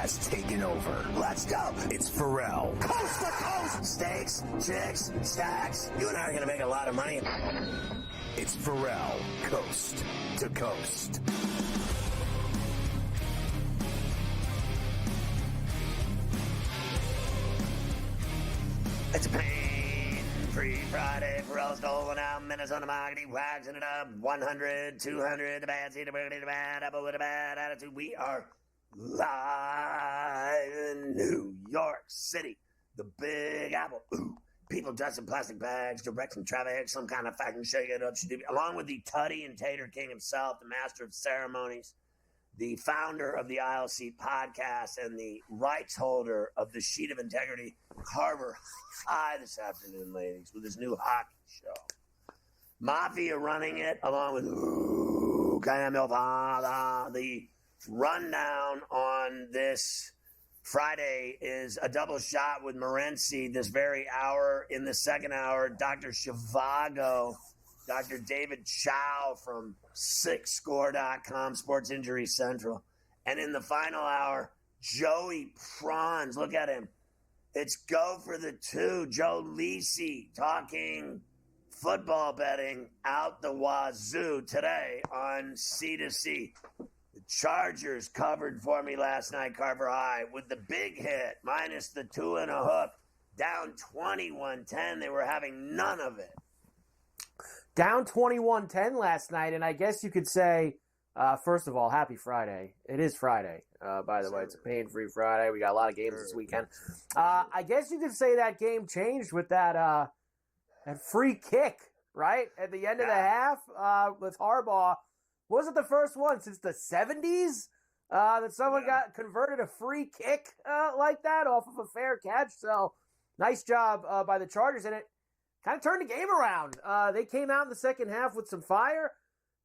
has taken over. Let's go. It's Ferrall. Coast to coast. Steaks, chicks, stacks. You and I are going to make a lot of money. It's Ferrall, coast to coast. It's a pain-free Friday. Ferrall's doling out Minnesota marketing, waxing it up. 100, 200, the bad seed, the bad apple with a bad attitude. We are live in New York City, the Big Apple. Ooh, people dressed in plastic bags, directing traffic, some kind of fashion shake it up. Along with the Tutty and Tater King himself, the master of ceremonies, the founder of the Aisle Seat podcast, and the rights holder of the Sheet of Integrity, Carver. Hi this afternoon, ladies, with his new hockey show. Mafia running it, along with the rundown on this Friday is a double shot with Morency this very hour. In the second hour, Dr. Zhivago, Dr. David Chow from SixScore.com, Sports Injury Central. And in the final hour, Joey Prawns. Look at him. It's Go for the Two. Joe Lisi talking football betting out the wazoo today on C2C. The Chargers covered for me last night, Carver High, with the big hit, minus the 2 and a hook, down 21-10. They were having none of it. Down 21-10 last night, and I guess you could say, first of all, happy Friday. It is Friday, by the way. It's a pain-free Friday. We got a lot of games this weekend. I guess you could say that game changed with that free kick, right? At the end of the half with Harbaugh. Wasn't the first one since the 70s that someone got converted a free kick like that off of a fair catch. So nice job by the Chargers, and it kind of turned the game around. They came out in the second half with some fire.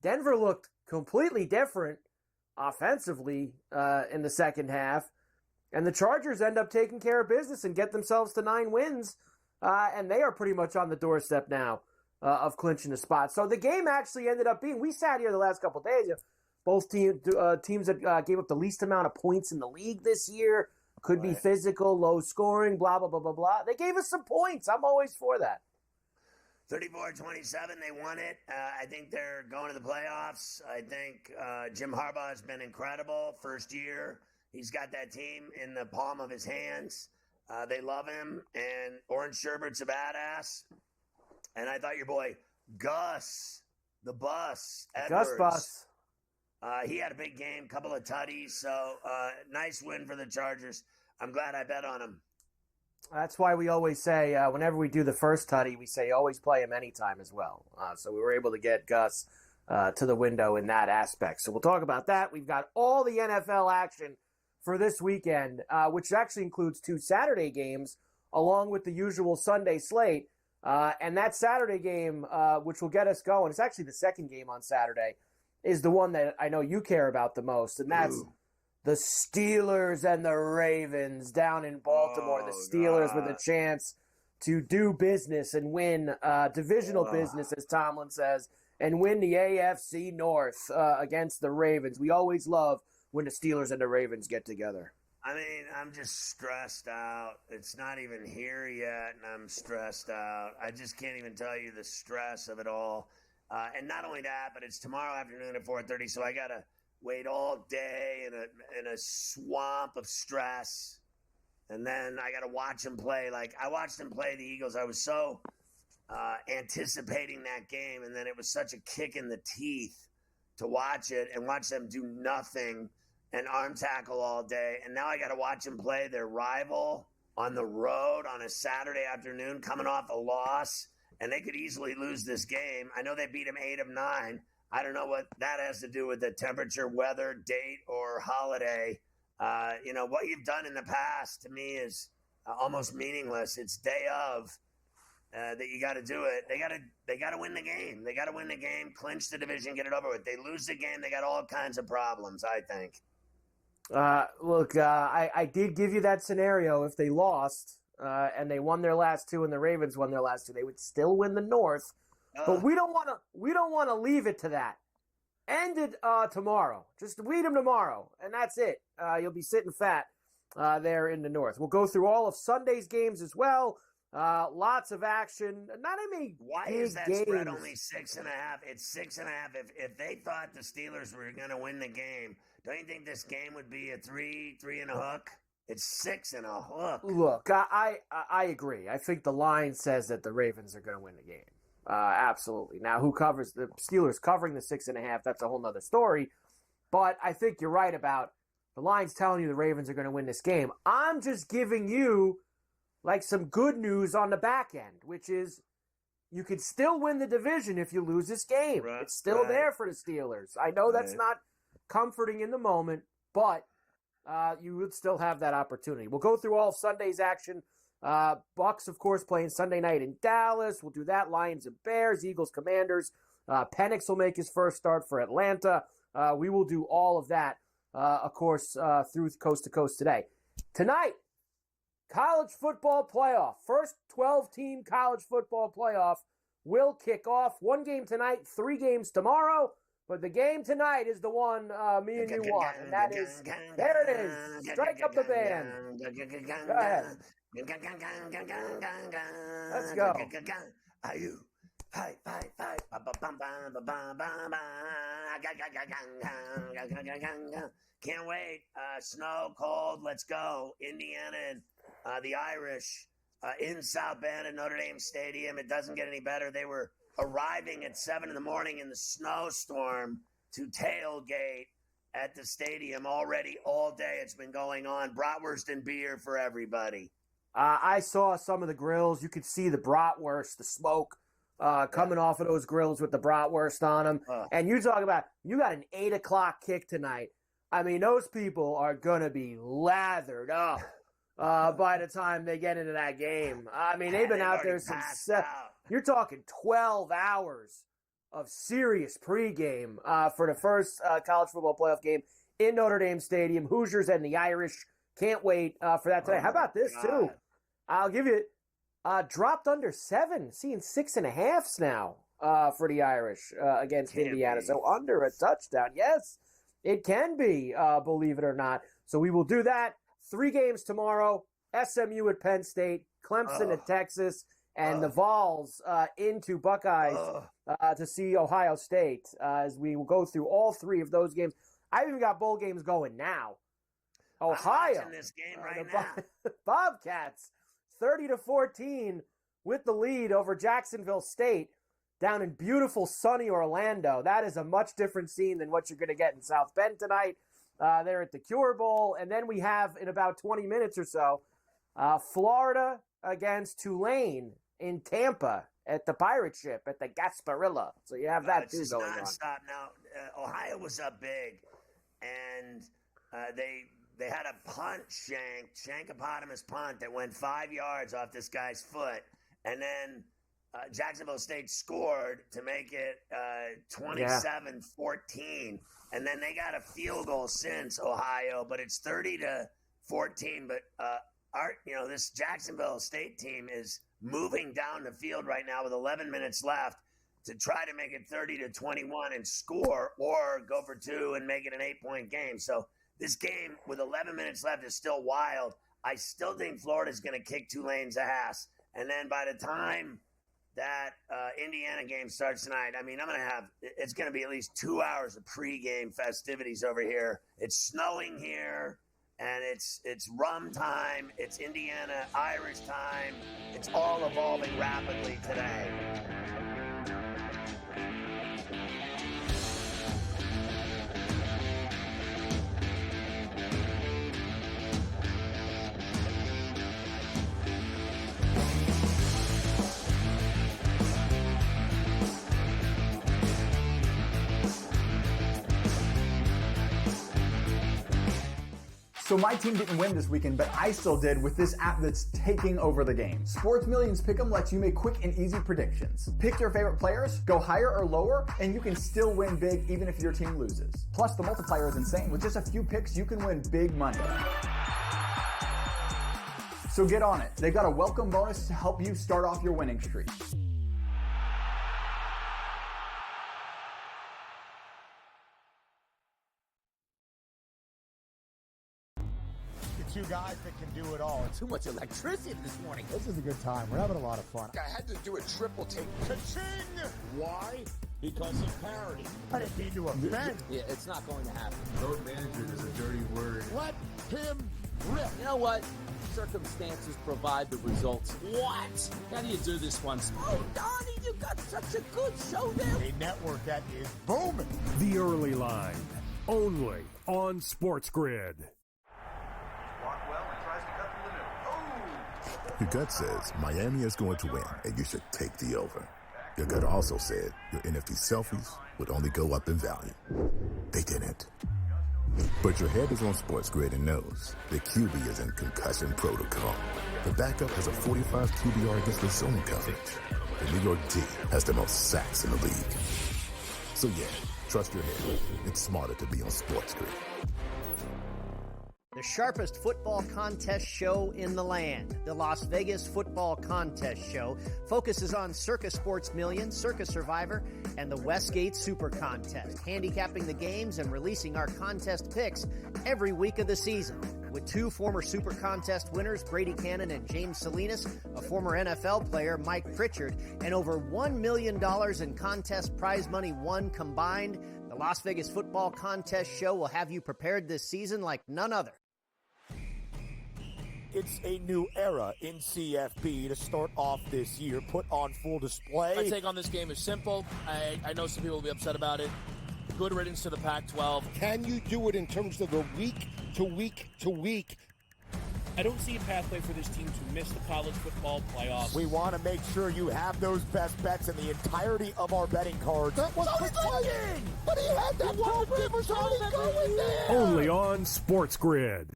Denver looked completely different offensively in the second half, and the Chargers end up taking care of business and get themselves to 9 wins, and they are pretty much on the doorstep now of clinching a spot. So the game actually ended up being, we sat here the last couple of days, both teams that gave up the least amount of points in the league this year, could be physical, low scoring, blah, blah, blah, blah, blah. They gave us some points. I'm always for that. 34-27, they won it. I think they're going to the playoffs. I think Jim Harbaugh has been incredible. First year, he's got that team in the palm of his hands. They love him, and Orange Sherbert's a badass. And I thought your boy Gus, the Bus, Edwards, Gus Bus. he had a big game, couple of tutties. So nice win for the Chargers. I'm glad I bet on him. That's why we always say, whenever we do the first tutty, we say always play him anytime as well. So we were able to get Gus to the window in that aspect. So we'll talk about that. We've got all the NFL action for this weekend, which actually includes 2 Saturday games, along with the usual Sunday slate. And that Saturday game, which will get us going, it's actually the second game on Saturday, is the one that I know you care about the most, and that's the Steelers and the Ravens down in Baltimore. The Steelers with a chance to do business and win divisional business, as Tomlin says, and win the AFC North against the Ravens. We always love when the Steelers and the Ravens get together. I mean, I'm just stressed out. It's not even here yet, and I'm stressed out. I just can't even tell you the stress of it all. And not only that, but it's tomorrow afternoon at 4:30, so I got to wait all day in a swamp of stress. And then I got to watch them play. Like, I watched them play the Eagles. I was so anticipating that game, and then it was such a kick in the teeth to watch it and watch them do nothing and arm tackle all day. And now I got to watch them play their rival on the road on a Saturday afternoon, coming off a loss, and they could easily lose this game. I know they beat them 8 of 9. I don't know what that has to do with the temperature, weather, date, or holiday. What you've done in the past to me is almost meaningless. It's day of that you got to do it. They got to win the game. They got to win the game, clinch the division, get it over with. They lose the game, they got all kinds of problems, I think. I did give you that scenario. If they lost and they won their last 2 and the Ravens won their last 2, they would still win the North. But we don't want to leave it to that. End it tomorrow. Just read them tomorrow, and that's it. You'll be sitting fat there in the North. We'll go through all of Sunday's games as well. Lots of action. Not any Why big is that games. spread only 6.5? It's 6.5. If they thought the Steelers were going to win the game, don't you think this game would be a three and a hook? It's 6 and a hook. Look, I agree. I think the line says that the Ravens are going to win the game. Absolutely. Now, who covers the Steelers covering the 6.5? That's a whole nother story. But I think you're right about the line's telling you the Ravens are going to win this game. I'm just giving you like some good news on the back end, which is you could still win the division if you lose this game. Right, it's still there for the Steelers. I know that's not comforting in the moment, but you would still have that opportunity. We'll go through all of Sunday's action. Bucks, of course, playing Sunday night in Dallas. We'll do that. Lions and Bears, Eagles, Commanders. Penix will make his first start for Atlanta. We will do all of that, of course, through Coast to Coast today. Tonight, college football playoff. First 12-team college football playoff will kick off. 1 game tonight, 3 games tomorrow. But the game tonight is the one me and you want, and that is, there it is, strike up the band. Go ahead. Let's go. Are you? Fight. Can't wait. Snow, cold, let's go. Indiana and the Irish in South Bend at Notre Dame Stadium. It doesn't get any better. They were arriving at 7 in the morning in the snowstorm to tailgate at the stadium already all day. It's been going on. Bratwurst and beer for everybody. I saw some of the grills. You could see the bratwurst, the smoke coming off of those grills with the bratwurst on them. And you talk about, you got an 8 o'clock kick tonight. I mean, those people are going to be lathered up by the time they get into that game. I mean, they've been out there since... You're talking 12 hours of serious pregame for the first college football playoff game in Notre Dame Stadium. Hoosiers and the Irish. Can't wait for that today. How about this, too? I'll give you dropped under 7, seeing 6.5s now for the Irish against Indiana. So under a touchdown. Yes, it can be, believe it or not. So we will do that. 3 games tomorrow. SMU at Penn State, Clemson at Texas, and the Vols into Buckeyes to see Ohio State as we will go through all 3 of those games. I've even got bowl games going now. Ohio, I'm watching this game right now. Bobcats, 30-14 with the lead over Jacksonville State down in beautiful sunny Orlando. That is a much different scene than what you're going to get in South Bend tonight. They're at the Cure Bowl, and then we have in about 20 minutes or so, Florida against Tulane in Tampa at the Pirate Ship at the Gasparilla. So you have that too going on. Now, Ohio was up big, and they had a punt shankopotamus punt that went 5 yards off this guy's foot, and then Jacksonville State scored to make it 27-14, and then they got a field goal since Ohio, but it's 30-14. But this Jacksonville State team is moving down the field right now with 11 minutes left to try to make it 30-21 and score, or go for 2 and make it an 8-point game. So this game with 11 minutes left is still wild. I still think Florida's going to kick Tulane's ass. And then by the time that Indiana game starts tonight, I mean, it's going to be at least 2 hours of pregame festivities over here. It's snowing here, and it's rum time. It's Indiana Irish time. It's all evolving rapidly today. So my team didn't win this weekend, but I still did with this app that's taking over the game. Sports Millions Pick'em lets you make quick and easy predictions. Pick your favorite players, go higher or lower, and you can still win big even if your team loses. Plus, the multiplier is insane. With just a few picks, you can win big money. So get on it. They've got a welcome bonus to help you start off your winning streak. two guys that can do it all. Too much electricity this morning. This is a good time. We're having a lot of fun. I had to do a triple take. Ka-ching! Why? Because of parity. I didn't mean to offend. Yeah, it's not going to happen. Road management is a dirty word. Let him rip. You know what? Circumstances provide the results. What? How do you do this one? Oh, Donnie, you got such a good show there. A network that is booming. The Early Line, only on SportsGrid. Your gut says Miami is going to win, and you should take the over. Your gut also said your NFT selfies would only go up in value. They didn't. But your head is on SportsGrid and knows the QB is in concussion protocol. The backup has a 45 QBR against the zone coverage. The New York D has the most sacks in the league. So yeah, trust your head. It's smarter to be on SportsGrid. The sharpest football contest show in the land, the Las Vegas Football Contest Show, focuses on Circa Sports Million, Circa Survivor, and the Westgate Super Contest, handicapping the games and releasing our contest picks every week of the season. With two former Super Contest winners, Brady Cannon and James Salinas, a former NFL player, Mike Pritchard, and over $1 million in contest prize money won combined, the Las Vegas Football Contest Show will have you prepared this season like none other. It's a new era in CFB to start off this year, put on full display. My take on this game is simple. I know some people will be upset about it. Good riddance to the Pac-12. Can you do it in terms of the week to week to week? I don't see a pathway for this team to miss the college football playoffs. We want to make sure you have those best bets in the entirety of our betting cards. That was playing, but he had that program was already going there. Only on SportsGrid.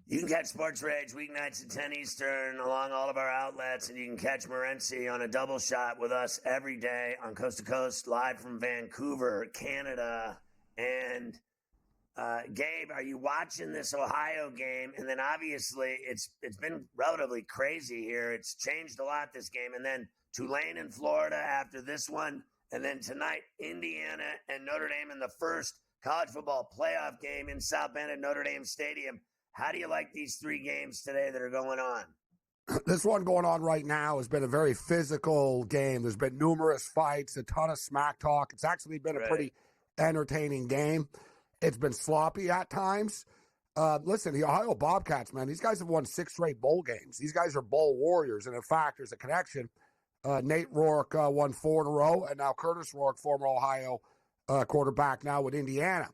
You can catch Sports Rage weeknights at 10 Eastern along all of our outlets, and you can catch Morency on a double shot with us every day on Coast to Coast, live from Vancouver, Canada. And Gabe, are you watching this Ohio game? And then obviously it's been relatively crazy here. It's changed a lot this game. And then Tulane and Florida after this one. And then tonight, Indiana and Notre Dame in the first college football playoff game in South Bend at Notre Dame Stadium. How do you like these three games today that are going on? This one going on right now has been a very physical game. There's been numerous fights, a ton of smack talk. It's actually been a pretty entertaining game. It's been sloppy at times. Listen, the Ohio Bobcats, man, these guys have won 6 straight bowl games. These guys are bowl warriors. And in fact, there's a connection. Nate Rourke won 4 in a row. And now Curtis Rourke, former Ohio quarterback, now with Indiana.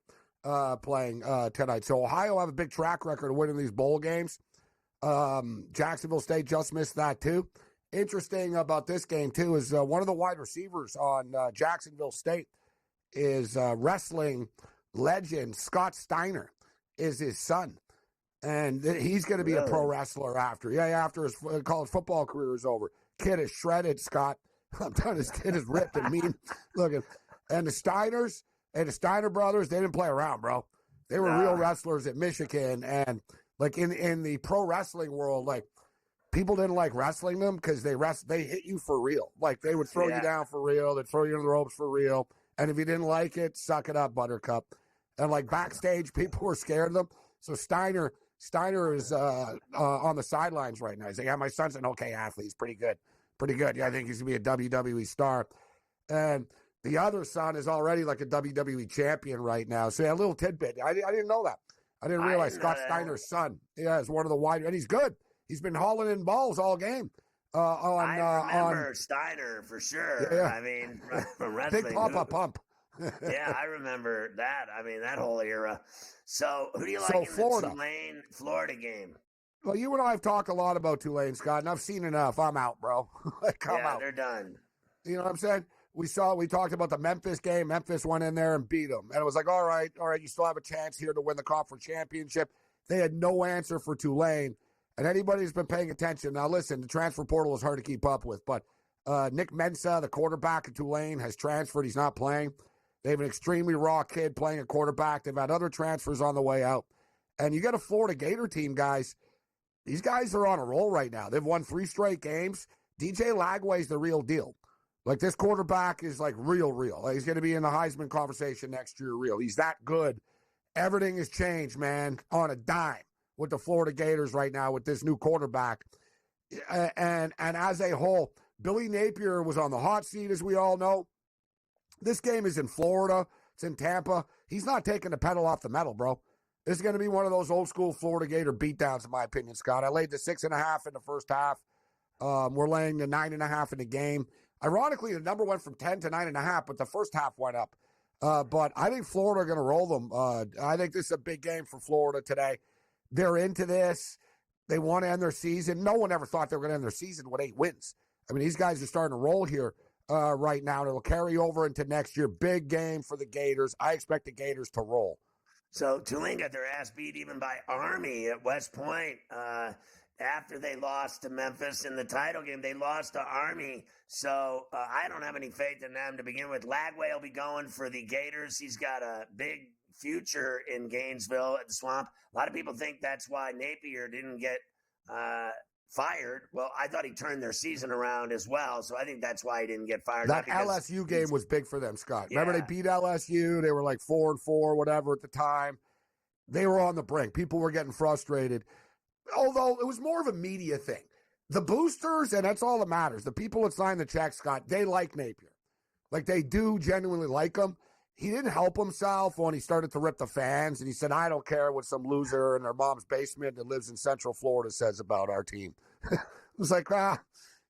Playing tonight. So Ohio have a big track record of winning these bowl games. Jacksonville State just missed that too. Interesting about this game too is one of the wide receivers on Jacksonville State is wrestling legend Scott Steiner is his son. And he's going to be a pro wrestler after his college football career is over. Kid is shredded, Scott. I'm telling you, this kid is ripped and mean looking. And the Steiners, and the Steiner brothers, they didn't play around, bro. They were real wrestlers at Michigan. And, like, in the pro wrestling world, like, people didn't like wrestling them because they hit you for real. Like, they would throw you down for real. They'd throw you in the ropes for real. And if you didn't like it, suck it up, Buttercup. And, like, backstage, people were scared of them. So Steiner is on the sidelines right now. He's like, yeah, my son's an okay athlete. He's pretty good. Pretty good. Yeah, I think he's going to be a WWE star. And the other son is already like a WWE champion right now. So, yeah, a little tidbit. I didn't know that. I didn't realize Scott Steiner's son, is one of the wide, and he's good. He's been hauling in balls all game. I remember Steiner for sure. Yeah. I mean, from wrestling. Big Papa Pump. Yeah, I remember that. I mean, that whole era. So, who do you like in Florida. the Tulane-Florida game? Well, you and I have talked a lot about Tulane, Scott, and I've seen enough. I'm out, bro. I'm out. They're done. You know what I'm saying? We talked about the Memphis game. Memphis went in there and beat them. And it was like, all right, you still have a chance here to win the conference championship. They had no answer for Tulane. And anybody who's been paying attention, now listen, the transfer portal is hard to keep up with, but Nick Mensa, the quarterback at Tulane, has transferred. He's not playing. They have an extremely raw kid playing a quarterback. They've had other transfers on the way out. And you got a Florida Gator team, guys. These guys are on a roll right now. They've won 3 straight games. DJ Lagway's the real deal. Like, this quarterback is, like, real. Like, he's going to be in the Heisman conversation next year, real. He's that good. Everything has changed, man, on a dime with the Florida Gators right now with this new quarterback. And as a whole, Billy Napier was on the hot seat, as we all know. This game is in Florida. It's in Tampa. He's not taking the pedal off the metal, bro. This is going to be one of those old-school Florida Gator beatdowns, in my opinion, Scott. I laid the 6.5 in the first half. We're laying the 9.5 in the game. Ironically, the number went from 10 to 9.5, but the first half went up. But I think Florida are going to roll them. I think this is a big game for Florida today. They're into this. They want to end their season. No one ever thought they were going to end their season with 8 wins. I mean, these guys are starting to roll here right now, and it'll carry over into next year. Big game for the Gators. I expect the Gators to roll. So Tulane got their ass beat even by Army at West Point. After they lost to Memphis in the title game, they lost to Army. So I don't have any faith in them to begin with. Lagway will be going for the Gators. He's got a big future in Gainesville at the Swamp. A lot of people think that's why Napier didn't get fired. Well, I thought he turned their season around as well, so I think that's why he didn't get fired. That LSU game was big for them, Scott. Yeah. Remember they beat LSU? They were like 4-4, whatever at the time. They were on the brink. People were getting frustrated. Although it was more of a media thing. The boosters, and that's all that matters, the people that signed the check, Scott, they like Napier. Like, they do genuinely like him. He didn't help himself when he started to rip the fans, and he said, I don't care what some loser in their mom's basement that lives in Central Florida says about our team. It was like,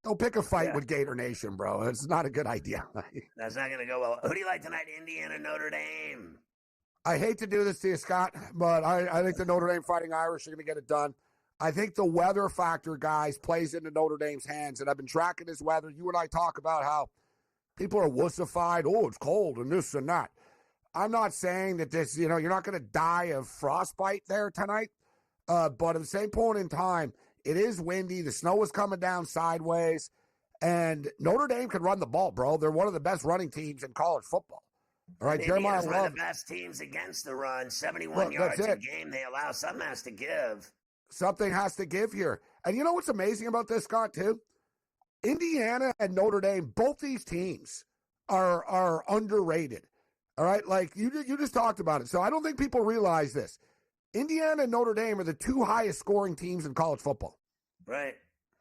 don't pick a fight with Gator Nation, bro. It's not a good idea. That's not going to go well. Who do you like tonight, Indiana, Notre Dame? I hate to do this to you, Scott, but I think the Notre Dame Fighting Irish are going to get it done. I think the weather factor, guys, plays into Notre Dame's hands, and I've been tracking this weather. You and I talk about how people are wussified. Oh, it's cold and this and that. I'm not saying that this, you're not going to die of frostbite there tonight, but at the same point in time, it is windy. The snow is coming down sideways, and Notre Dame can run the ball, bro. They're one of the best running teams in college football. All right, Jeremiah Love. One of the best teams against the run, 71 yards a game. They allow something has to give. Something has to give here. And you know what's amazing about this, Scott, too? Indiana and Notre Dame, both these teams are underrated. All right? Like, you just talked about it. So I don't think people realize this. Indiana and Notre Dame are the 2 highest scoring teams in college football. Right.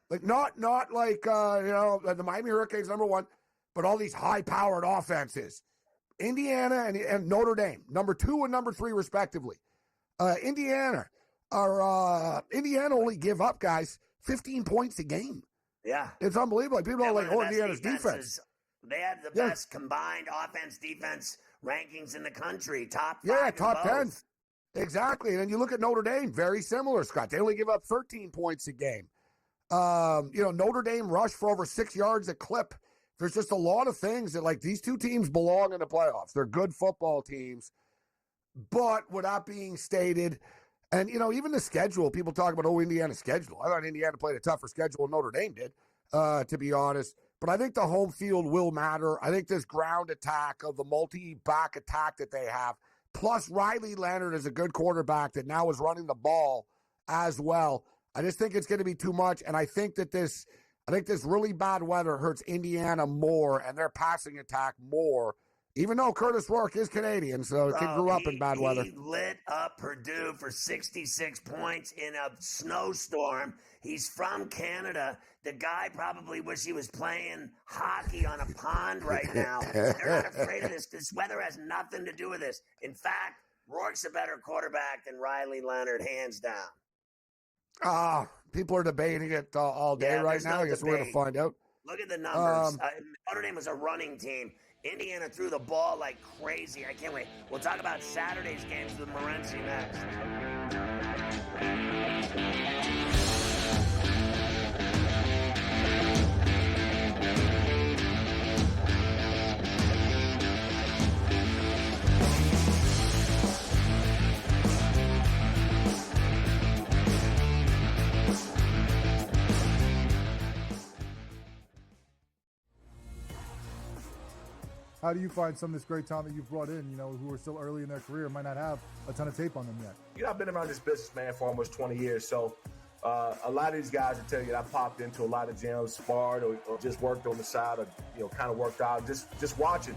Like, not like, the Miami Hurricanes, number 1, but all these high-powered offenses. Indiana and Notre Dame, number 2 and number 3, respectively. Indiana only give up, guys, 15 points a game. Yeah. It's unbelievable. People are like, Indiana's defense. They have the best combined offense-defense rankings in the country. Top 5. Yeah, top 10. Exactly. And then you look at Notre Dame, very similar, Scott. They only give up 13 points a game. Notre Dame rushed for over 6 yards a clip. There's just a lot of things that, like, these 2 teams belong in the playoffs. They're good football teams. But with that being stated, and, even the schedule, people talk about, Indiana's schedule. I thought Indiana played a tougher schedule than Notre Dame did, to be honest. But I think the home field will matter. I think this ground attack of the multi-back attack that they have, plus Riley Leonard is a good quarterback that now is running the ball as well. I just think it's going to be too much, and I think this really bad weather hurts Indiana more and their passing attack more. Even though Curtis Rourke is Canadian, so he grew up in bad weather. He lit up Purdue for 66 points in a snowstorm. He's from Canada. The guy probably wish he was playing hockey on a pond right now. They're not afraid of this. This weather has nothing to do with this. In fact, Rourke's a better quarterback than Riley Leonard, hands down. People are debating it all day right now. I guess we're going to find out. Look at the numbers. Notre Dame was a running team. Indiana threw the ball like crazy. I can't wait. We'll talk about Saturday's games with Morency next. How do you find some of this great talent that you've brought in, who are still early in their career, might not have a ton of tape on them yet? I've been around this business, man, for almost 20 years. So a lot of these guys will tell you that I popped into a lot of gyms, sparred or just worked on the side or, kind of worked out, just watching.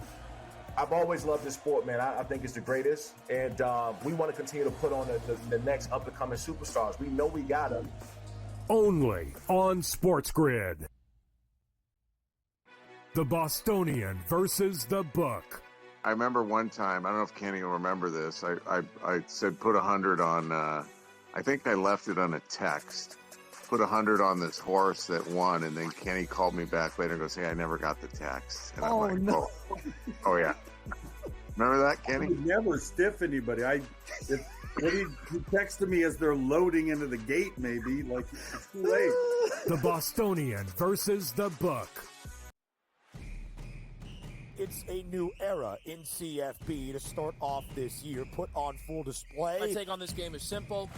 I've always loved this sport, man. I think it's the greatest. And we want to continue to put on the next up-and-coming superstars. We know we got them. Only on SportsGrid. The Bostonian versus the Book. I remember one time, I don't know if Kenny will remember this, I said put 100 on, I think I left it on a text, put 100 on this horse that won, and then Kenny called me back later and goes, hey, I never got the text. And I'm like, no. Oh yeah. Remember that, Kenny? I would never stiff anybody. He texted me as they're loading into the gate, maybe, like it's too late. The Bostonian versus the Book. It's a new era in CFB to start off this year, put on full display. My take on this game is simple.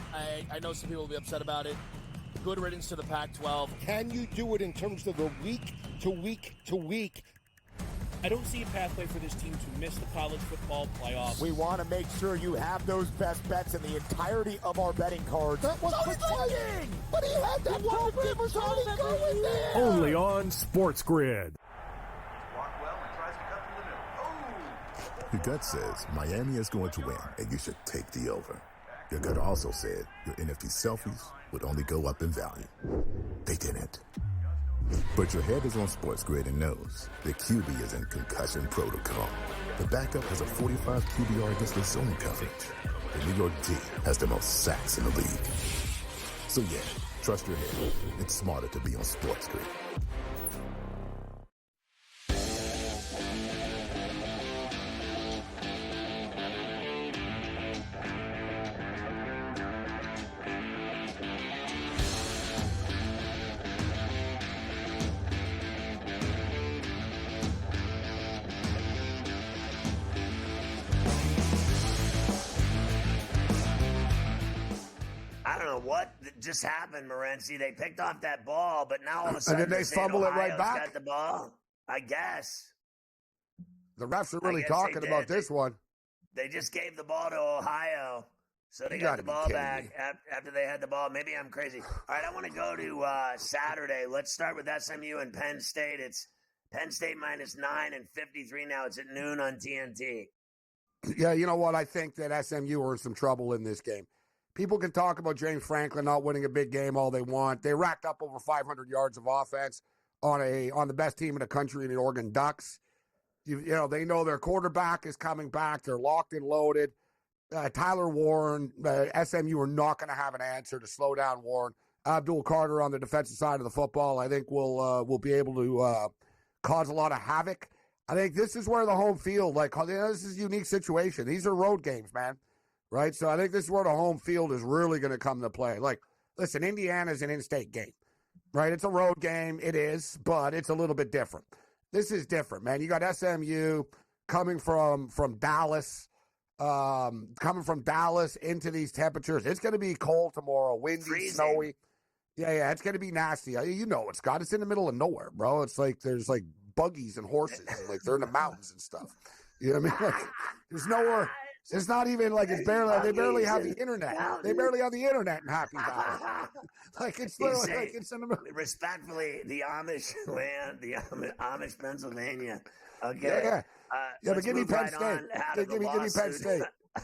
I know some people will be upset about it. Good riddance to the Pac-12. Can you do it in terms of the week to week to week? I don't see a pathway for this team to miss the college football playoffs. We want to make sure you have those best bets in the entirety of our betting cards. That was playing! But he had that program was already going there! Only on SportsGrid. Your gut says Miami is going to win, and you should take the over. Your gut also said your NFT selfies would only go up in value. They didn't. But your head is on SportsGrid and knows the QB is in concussion protocol. The backup has a 45 QBR against the zone coverage. The New York D has the most sacks in the league. So yeah, trust your head. It's smarter to be on SportsGrid. What just happened, Morency? They picked off that ball, but now all of a sudden and then they fumble it right back. Got the ball, I guess. The refs are really talking about this one. They just gave the ball to Ohio, so they got the ball back after they had the ball. Maybe I'm crazy. All right, I want to go to Saturday. Let's start with SMU and Penn State. It's Penn State -9 and 53 now. It's at noon on TNT. Yeah, you know what? I think that SMU are in some trouble in this game. People can talk about James Franklin not winning a big game all they want. They racked up over 500 yards of offense on the best team in the country, in the Oregon Ducks. You know, they know their quarterback is coming back. They're locked and loaded. Tyler Warren, SMU are not going to have an answer to slow down Warren. Abdul Carter on the defensive side of the football, I think will be able to cause a lot of havoc. I think this is where the home field, this is a unique situation. These are road games, man. Right? So I think this is where the home field is really going to come to play. Listen, Indiana's an in-state game, right? It's a road game. It is, but it's a little bit different. This is different, man. You got SMU coming from Dallas, into these temperatures. It's going to be cold tomorrow, windy, freezing. Snowy. Yeah, it's going to to be nasty. You know it, Scott. It's in the middle of nowhere, bro. It's like there's buggies and horses, and they're in the mountains and stuff. You know what I mean? There's nowhere. It's not even it's barely. They barely have the internet. They barely have the internet in Happy Valley. It's literally it's in the middle. Respectfully, the Amish land, the Amish Pennsylvania. Okay. Yeah, but give me Penn State. Give me Penn State.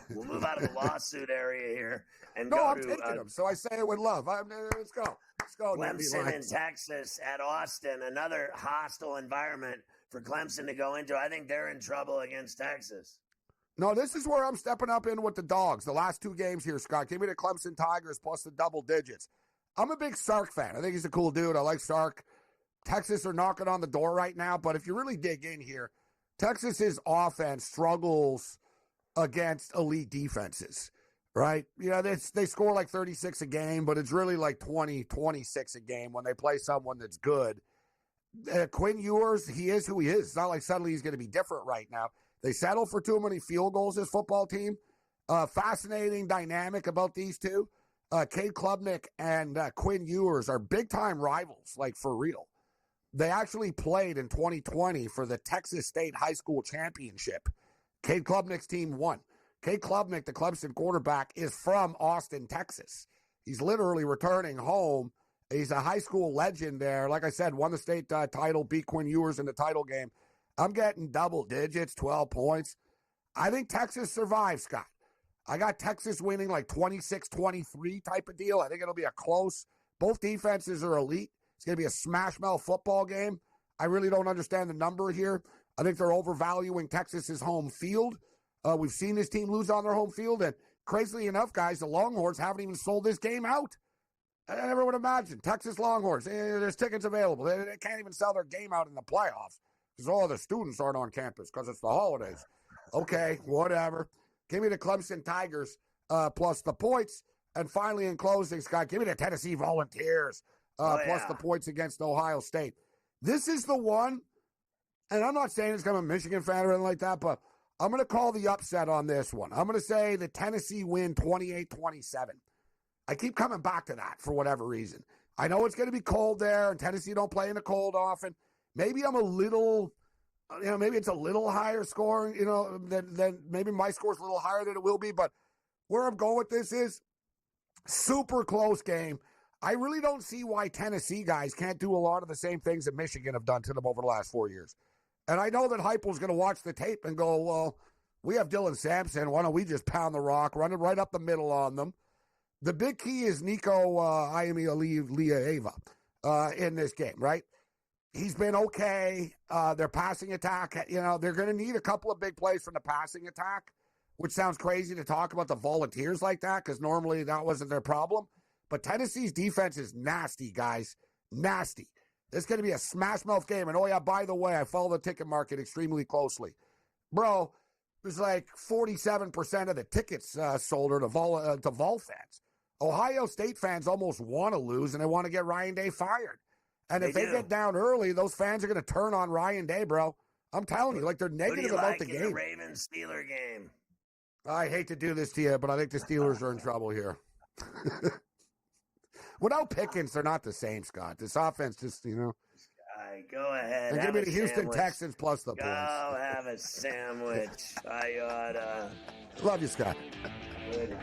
We'll move out of the lawsuit area here and no, go I'm to. taking them. So I say it with love. Let's go. Let's go. Clemson in Texas at Austin. Another hostile environment for Clemson to go into. I think they're in trouble against Texas. No, this is where I'm stepping up in with the dogs. The last two games here, Scott. Give me the Clemson Tigers plus the double digits. I'm a big Sark fan. I think he's a cool dude. I like Sark. Texas are knocking on the door right now, but if you really dig in here, Texas's offense struggles against elite defenses, right? You know, they score 36 a game, but it's really 20, 26 a game when they play someone that's good. Quinn Ewers, he is who he is. It's not like suddenly he's going to be different right now. They settle for too many field goals, this football team. Fascinating dynamic about these two. Cade Klubnik and Quinn Ewers are big-time rivals, for real. They actually played in 2020 for the Texas State High School Championship. Cade Klubnik's team won. Cade Klubnik, the Clemson quarterback, is from Austin, Texas. He's literally returning home. He's a high school legend there. Like I said, won the state title, beat Quinn Ewers in the title game. I'm getting double digits, 12 points. I think Texas survives, Scott. I got Texas winning like 26-23 type of deal. I think it'll be a close. Both defenses are elite. It's going to be a smash-mouth football game. I really don't understand the number here. I think they're overvaluing Texas's home field. We've seen this team lose on their home field, and crazily enough, guys, the Longhorns haven't even sold this game out. I never would imagine. Texas Longhorns, there's tickets available. They can't even sell their game out in the playoffs because all the students aren't on campus because it's the holidays. Okay, whatever. Give me the Clemson Tigers plus the points. And finally, in closing, Scott, give me the Tennessee Volunteers plus the points against Ohio State. This is the one, and I'm not saying it's going to be a Michigan fan or anything like that, but I'm going to call the upset on this one. I'm going to say the Tennessee win 28-27. I keep coming back to that for whatever reason. I know it's going to be cold there, and Tennessee don't play in the cold often. Maybe I'm a little, maybe it's a little higher scoring, than maybe my score's a little higher than it will be. But where I'm going with this is super close game. I really don't see why Tennessee guys can't do a lot of the same things that Michigan have done to them over the last 4 years. And I know that Heupel's going to watch the tape and go, well, we have Dylan Sampson. Why don't we just pound the rock, run it right up the middle on them? The big key is Nico Iamaleava in this game, right? He's been okay. Their passing attack, they're going to need a couple of big plays from the passing attack, which sounds crazy to talk about the Volunteers like that because normally that wasn't their problem. But Tennessee's defense is nasty, guys. Nasty. This is going to be a smash-mouth game. And, oh, yeah, by the way, I follow the ticket market extremely closely. Bro, there's like 47% of the tickets sold are to Vol fans. Ohio State fans almost want to lose, and they want to get Ryan Day fired. And if they get down early, those fans are going to turn on Ryan Day, bro. I'm telling you, like they're negative about the game. The Ravens-Steeler game? I hate to do this to you, but I think the Steelers are in trouble here. Without Pickens, they're not the same, Scott. This offense just, Go ahead. And give me the Houston Texans plus the points. Go have a sandwich. I oughta. Love you, Scott. Way to go.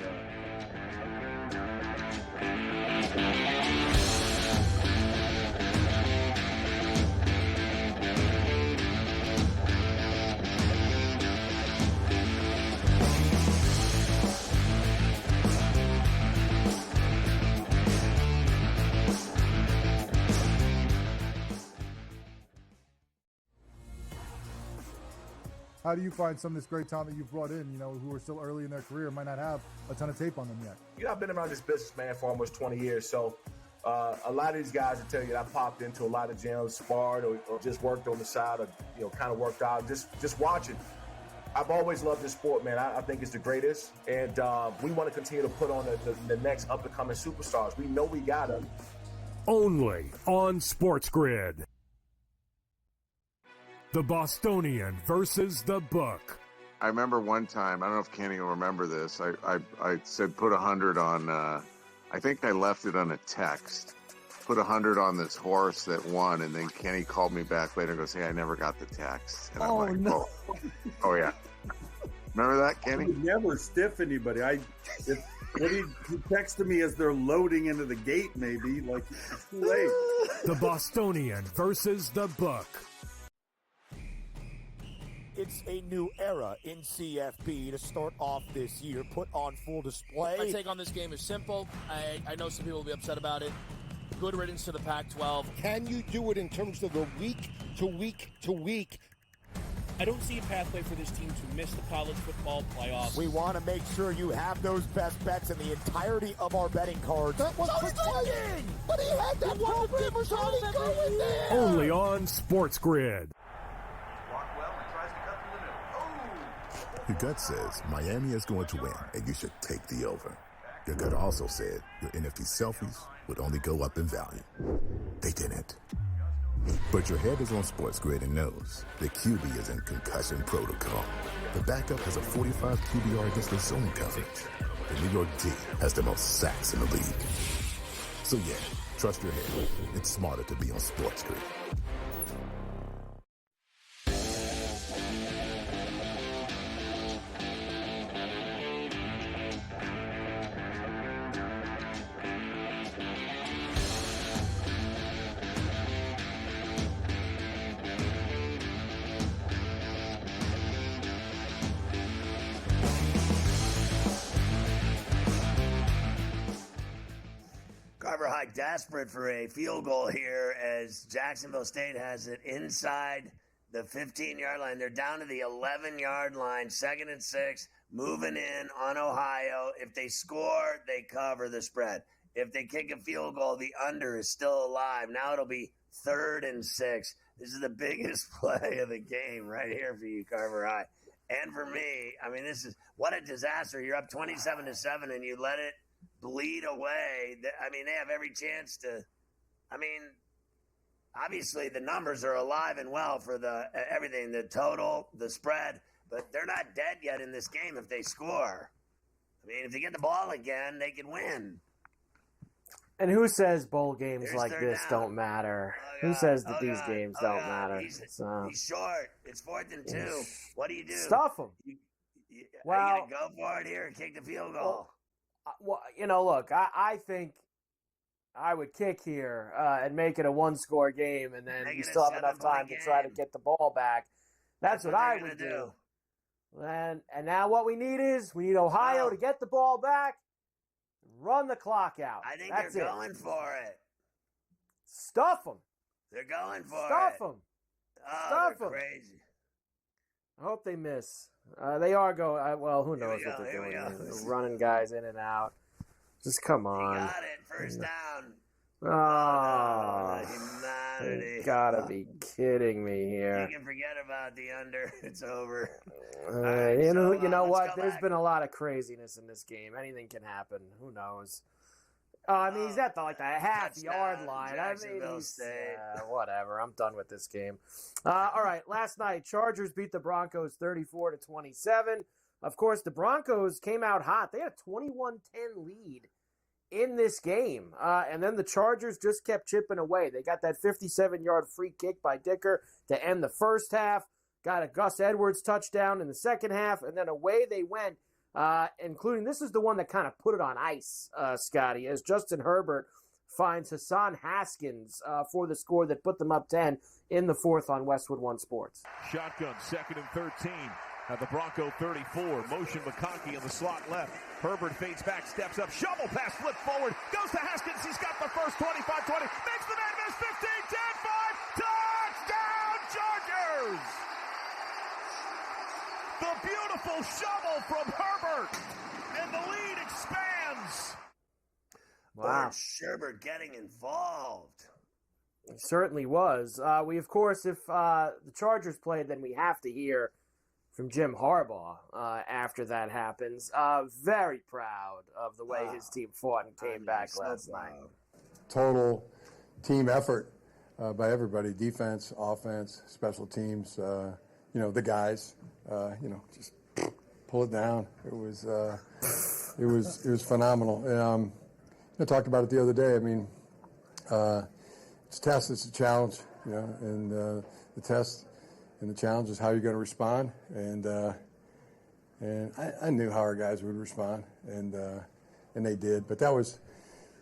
How do you find some of this great talent that you've brought in, who are still early in their career, might not have a ton of tape on them yet? I've been around this business, man, for almost 20 years. So a lot of these guys will tell you that I popped into a lot of gyms, sparred or just worked on the side or, kind of worked out, just watching. I've always loved this sport, man. I think it's the greatest. And we want to continue to put on the next up-and-coming superstars. We know we got them. Only on SportsGrid. The Bostonian versus the Book. I remember one time, I don't know if Kenny will remember this, I said put 100 on, I think I left it on a text, put 100 on this horse that won, and then Kenny called me back later and goes, hey, I never got the text. And I'm like, no. Oh, yeah. Remember that, Kenny? I would never stiff anybody. He texted me as they're loading into the gate, maybe, like it's too late. The Bostonian versus the Book. It's a new era in CFB to start off this year, put on full display. My take on this game is simple. I know some people will be upset about it. Good riddance to the Pac-12. Can you do it in terms of the week to week to week? I don't see a pathway for this team to miss the college football playoffs. We want to make sure you have those best bets in the entirety of our betting cards. That was playing, but he had that one river Tony going there. Only on SportsGrid. Your gut says Miami is going to win, and you should take the over. Your gut also said your NFT selfies would only go up in value. They didn't. But your head is on SportsGrid and knows the QB is in concussion protocol. The backup has a 45 QBR against the zone coverage. The New York D has the most sacks in the league. So yeah, trust your head. It's smarter to be on SportsGrid. desperate for a field goal here as Jacksonville State has it inside the 15-yard line. They're down to the 11-yard line, 2nd and 6, moving in on Ohio. If they score, they cover the spread. If they kick a field goal, the under is still alive. Now it'll be 3rd and 6. This is the biggest play of the game right here for you, Carver High. And for me, I mean, this is what a disaster. You're up 27-7 and you let it bleed away. I mean, they have every chance to, I mean, obviously the numbers are alive and well for the everything, the total, the spread, but they're not dead yet in this game if they score. I mean, if they get the ball again, they can win. And who says bowl games like this don't matter? Who says that these games don't matter? He's short. It's 4th and 2. What do you do? Stuff them. Are you going to go for it here and kick the field goal? Well, look, I think I would kick here and make it a 1-score game, and then you still have enough time to try to get the ball back. That's what I would do. And now what we need Ohio to get the ball back. Run the clock out. I think they're going for it. Stuff them. They're going for Stuff it. them. Oh, Stuff they're them. crazy. I hope they miss. They are going. Well, who knows what they're doing? They're running guys in and out. Just come on. You got it. 1st down. Oh, humanity. You gotta be kidding me here. You can forget about the under. It's over. You know what? There's been a lot of craziness in this game. Anything can happen. Who knows? I mean, he's at the half-yard line. I mean, whatever. I'm done with this game. All right, last night, Chargers beat the Broncos 34-27. Of course, the Broncos came out hot. They had a 21-10 lead in this game. And then the Chargers just kept chipping away. They got that 57-yard free kick by Dicker to end the first half. Got a Gus Edwards touchdown in the second half. And then away they went, including this is the one that kind of put it on ice, Scotty, as Justin Herbert finds Hassan Haskins for the score that put them up 10 in the fourth on Westwood One Sports. Shotgun, 2nd and 13. At the Bronco 34, motion McConkey in the slot left. Herbert fades back, steps up, shovel pass, flip forward, goes to Haskins. He's got the first 25-20, makes the man miss 15, 10-5, touchdown Chargers! The beautiful shovel from Herbert, and the lead expands. Wow, Sherbert getting involved. It certainly was. We, of course, if the Chargers played, then we have to hear from Jim Harbaugh after that happens. Very proud of the way his team fought and came back last night. Total team effort by everybody, defense, offense, special teams, the guys, just pull it down. It was phenomenal. I talked about it the other day. I mean, it's a test, it's a challenge, and the test and the challenge is how you're going to respond. And I knew how our guys would respond, and they did. But that was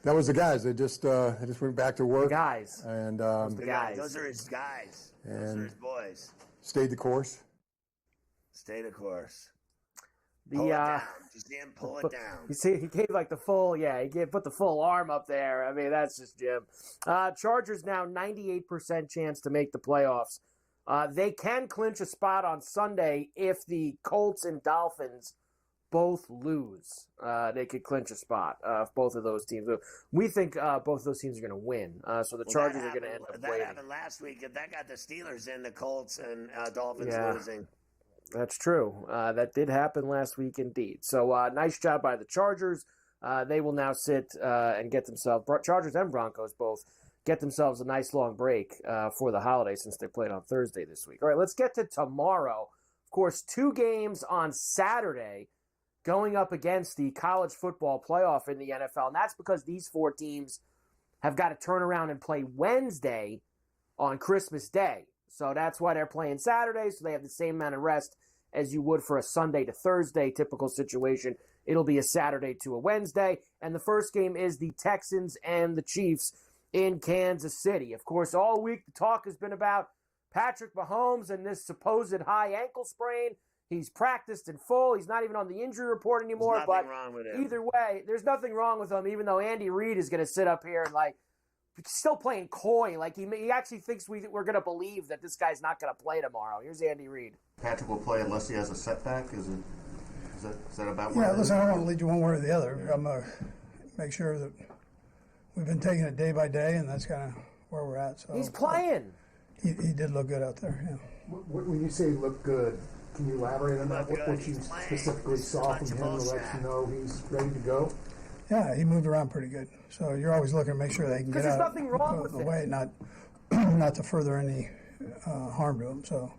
the guys. They just went back to work. The guys. And the guys. Those are his guys. Those are his boys. Stayed the course. Stay the course. Pull it down. Just see him pull it down. You see, he gave like the full, put the full arm up there. I mean, that's just Jim. Chargers now 98% chance to make the playoffs. They can clinch a spot on Sunday if the Colts and Dolphins both lose. They could clinch a spot if both of those teams lose. We think both of those teams are going to win. So the Chargers are going to end up waiting. That happened last week. That got the Steelers in, the Colts and Dolphins losing. That's true. That did happen last week indeed. So nice job by the Chargers. They will now sit and get themselves, Chargers and Broncos both, get themselves a nice long break for the holiday since they played on Thursday this week. All right, let's get to tomorrow. Of course, 2 games on Saturday going up against the college football playoff in the NFL. And that's because these 4 teams have got to turn around and play Wednesday on Christmas Day. So that's why they're playing Saturday, so they have the same amount of rest as you would for a Sunday to Thursday typical situation. It'll be a Saturday to a Wednesday. And the first game is the Texans and the Chiefs in Kansas City. Of course, all week the talk has been about Patrick Mahomes and this supposed high ankle sprain He's practiced in full. He's not even on the injury report anymore. There's nothing wrong with him. Either way, there's nothing wrong with him, even though Andy Reid is going to sit up here and, still playing coy. He actually thinks we're going to believe that this guy's not going to play tomorrow. Here's Andy Reid. Patrick will play unless he has a setback? Is that about where? Yeah, listen, I don't want to lead you one way or the other. I'm going to make sure that we've been taking it day by day, and that's kind of where we're at. So he's playing. He did look good out there, yeah. When you say look good, can you elaborate on that? What you specifically saw from him to let you know he's ready to go? Yeah, he moved around pretty good. So you're always looking to make sure they can get out of the way, not to further any harm to him. So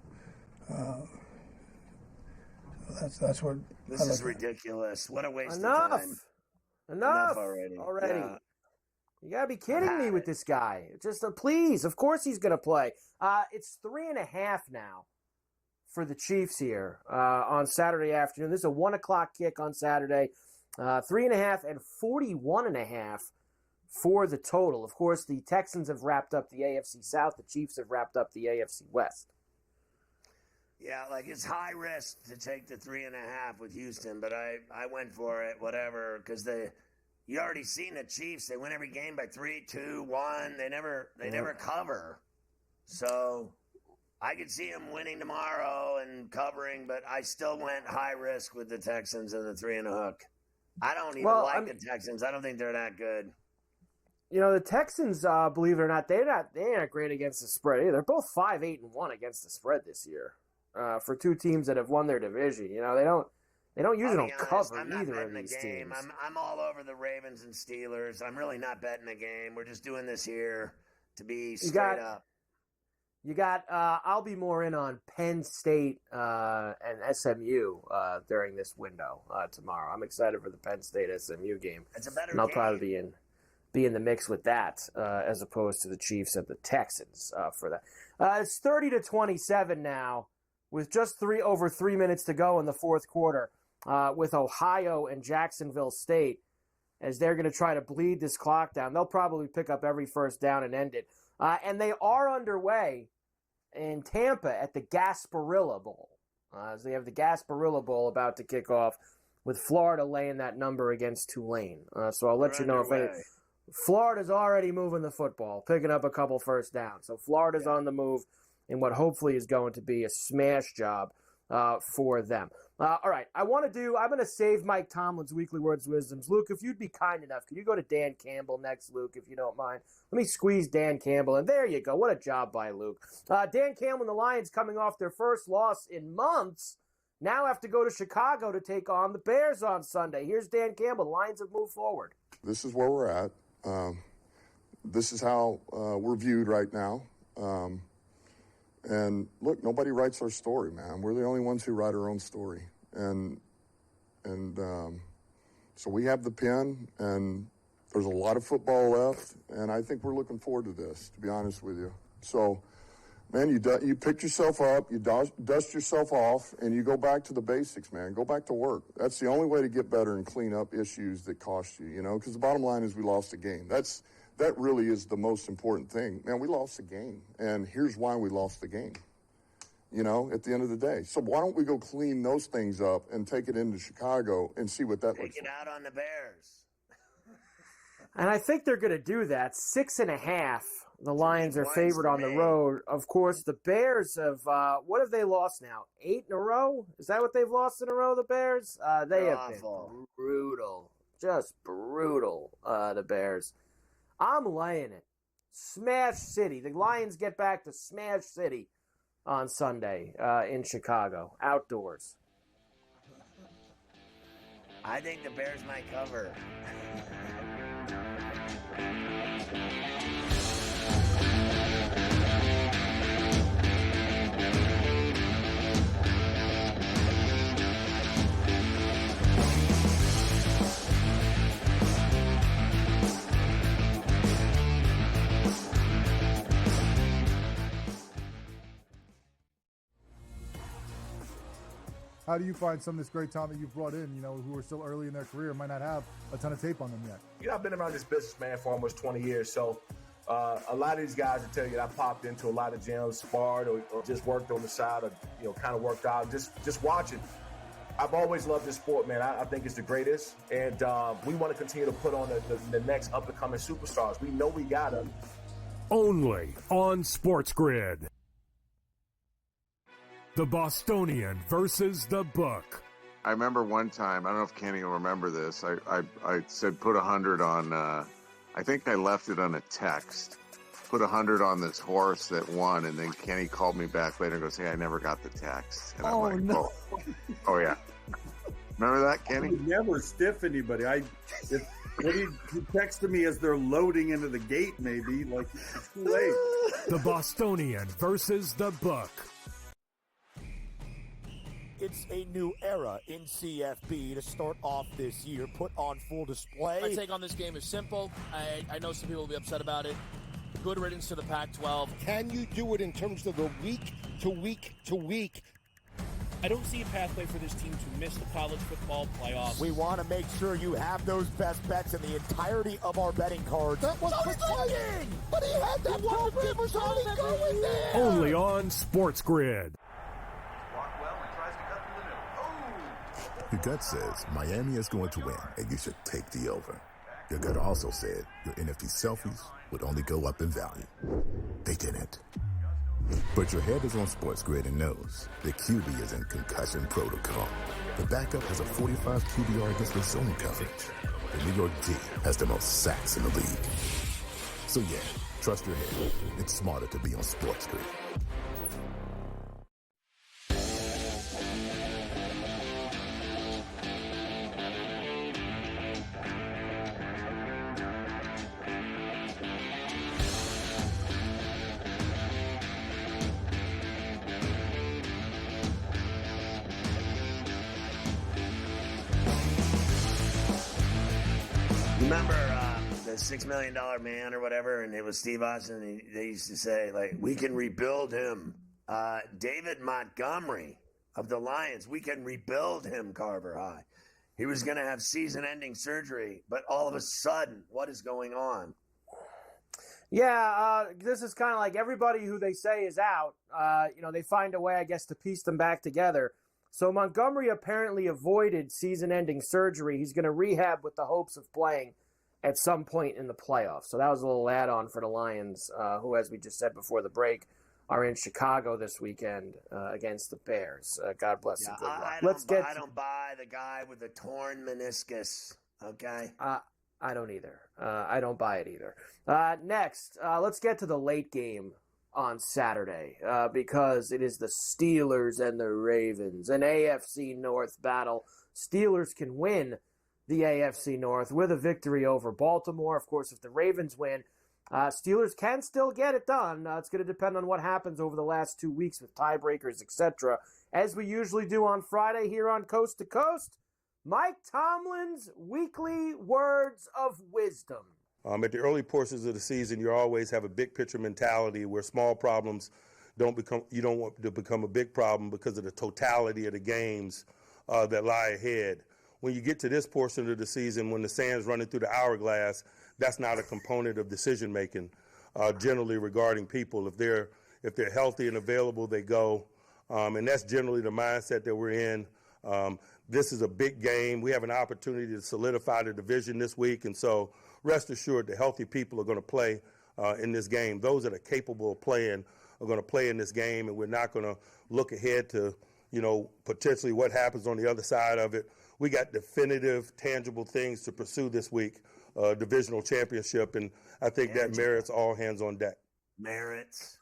that's what. This is ridiculous. What a waste of time. Enough already. Yeah. You gotta be kidding me with this guy. Just please. Of course he's gonna play. It's 3.5 now for the Chiefs here on Saturday afternoon. This is a 1:00 kick on Saturday. 3.5 and 41.5 for the total. Of course, the Texans have wrapped up the AFC South. The Chiefs have wrapped up the AFC West. Yeah, it's high risk to take the 3.5 with Houston, but I went for it, whatever, because you already seen the Chiefs. They win every game by 3, 2, 1. They never cover. So I could see them winning tomorrow and covering, but I still went high risk with the Texans and the 3.5. I don't even the Texans. I don't think they're that good. The Texans, believe it or not, they're not great against the spread either. They're both 5-8-1 against the spread this year. For two teams that have won their division, they don't usually cover either of these teams. I'm all over the Ravens and Steelers. I'm really not betting the game. We're just doing this here to be straight up. You got. I'll be more in on Penn State and SMU during this window tomorrow. I'm excited for the Penn State SMU game. It's a better and I'll game. probably be in the mix with that as opposed to the Chiefs and the Texans for that. It's 30-27 now, with just over 3 minutes to go in the fourth quarter, with Ohio and Jacksonville State, as they're going to try to bleed this clock down. They'll probably pick up every first down and end it. And they are underway in Tampa at the Gasparilla Bowl. So they have the Gasparilla Bowl about to kick off, with Florida laying that number against Tulane. So I'll let you know if Florida's already moving the football, picking up a couple first downs. So Florida's on the move in what hopefully is going to be a smash job for them. All right, I'm going to save Mike Tomlin's Weekly Words of Wisdoms. Luke, if you'd be kind enough, could you go to Dan Campbell next, Luke, if you don't mind? Let me squeeze Dan Campbell, and there you go. What a job by Luke. Dan Campbell and the Lions, coming off their first loss in months, now have to go to Chicago to take on the Bears on Sunday. Here's Dan Campbell. The Lions have moved forward. This is where we're at. This is how we're viewed right now. And look, nobody writes our story, man. We're the only ones who write our own story. And so we have the pen, and there's a lot of football left, and I think we're looking forward to this, to be honest with you. So, man, you pick yourself up, you dust yourself off, and you go back to the basics, man. Go back to work. That's the only way to get better and clean up issues that cost you, because the bottom line is we lost a game. That really is the most important thing. Man, we lost the game, and here's why we lost the game, at the end of the day. So why don't we go clean those things up and take it into Chicago and see what that looks like? Take it out on the Bears. And I think they're going to do that. 6.5. The Lions are favored on the road. Of course, the Bears have, what have they lost now? 8 in a row? Is that what they've lost in a row, the Bears? They have been brutal. Just brutal, the Bears. I'm laying it. Smash City. The Lions get back to Smash City on Sunday in Chicago, outdoors. I think the Bears might cover. How do you find some of this great talent that you've brought in, who are still early in their career, might not have a ton of tape on them yet? I've been around this business, man, for almost 20 years. So A lot of these guys will tell you that I popped into a lot of gyms, sparred or just worked on the side, or kind of worked out. Just watching. I've always loved this sport, man. I think it's the greatest, and we want to continue to put on the next up and coming superstars. We know we got them. Only on SportsGrid. The Bostonian versus the Book. I remember one time, I don't know if Kenny will remember this. I said put 100 on. I think I left it on a text. Put 100 on this horse that won, and then Kenny called me back later and goes, "Hey, I never got the text." And I'm like, no. Oh yeah. Remember that, Kenny? I would never stiff anybody. He texted me as they're loading into the gate, maybe. Like, it's too late. The Bostonian versus the Book. It's a new era in CFB to start off this year, put on full display. My take on this game is simple. I know some people will be upset about it. Good riddance to the Pac-12. Can you do it in terms of the week to week to week? I don't see a pathway for this team to miss the college football playoffs. We want to make sure you have those best bets in the entirety of our betting cards. That was clicking! But he had that Walt Rivers Honey going there! Only on SportsGrid. Your gut says Miami is going to win, and you should take the over. Your gut also said your NFT selfies would only go up in value. They didn't. But your head is on SportsGrid and knows the QB is in concussion protocol. The backup has a 45 QBR against the zone coverage. The New York D has the most sacks in the league. So yeah, trust your head. It's smarter to be on SportsGrid. Remember the $6 million man or whatever, and it was Steve Austin, and they used to say, like, we can rebuild him. David Montgomery of the Lions, we can rebuild him, Carver High. He was going to have season-ending surgery, but all of a sudden, what is going on? Yeah, this is kind of like everybody who they say is out. They find a way, I guess, to piece them back together. So Montgomery apparently avoided season-ending surgery. He's going to rehab with the hopes of playing at some point in the playoffs. So that was a little add-on for the Lions, who, as we just said before the break, are in Chicago this weekend against the Bears. God bless them. Good luck. I don't buy the guy with the torn meniscus, okay? I don't either. I don't buy it either. Next, let's get to the late game on Saturday because it is the Steelers and the Ravens, an AFC North battle. Steelers can win the AFC North with a victory over Baltimore. Of course, if the Ravens win, Steelers can still get it done. It's going to depend on what happens over the last 2 weeks with tiebreakers, etc. As we usually do on Friday here on Coast to Coast, Mike Tomlin's weekly words of wisdom. At the early portions of the season, you always have a big picture mentality where small problems you don't want to become a big problem because of the totality of the games that lie ahead. When you get to this portion of the season, when the sand's running through the hourglass, that's not a component of decision making. Generally regarding people, if they're healthy and available, they go, and that's generally the mindset that we're in. This is a big game. We have an opportunity to solidify the division this week, and so rest assured the healthy people are going to play in this game. Those that are capable of playing are going to play in this game, and we're not going to look ahead to, potentially what happens on the other side of it. We got definitive, tangible things to pursue this week, divisional championship, and I think that merits all hands on deck. Merits.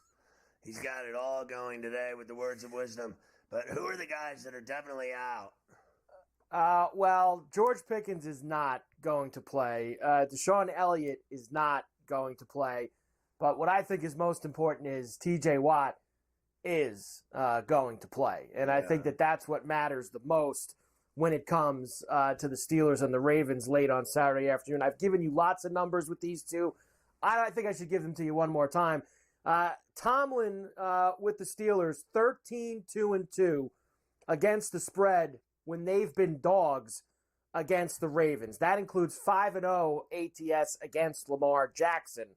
He's got it all going today with the words of wisdom. But who are the guys that are definitely out? Well, George Pickens is not going to play. Deshaun Elliott is not going to play. But what I think is most important is T.J. Watt is going to play. And I think that that's what matters the most when it comes to the Steelers and the Ravens late on Saturday afternoon. I've given you lots of numbers with these two. I think I should give them to you one more time. Tomlin with the Steelers, 13-2-2 against the spread when they've been dogs against the Ravens. That includes 5-0 ATS against Lamar Jackson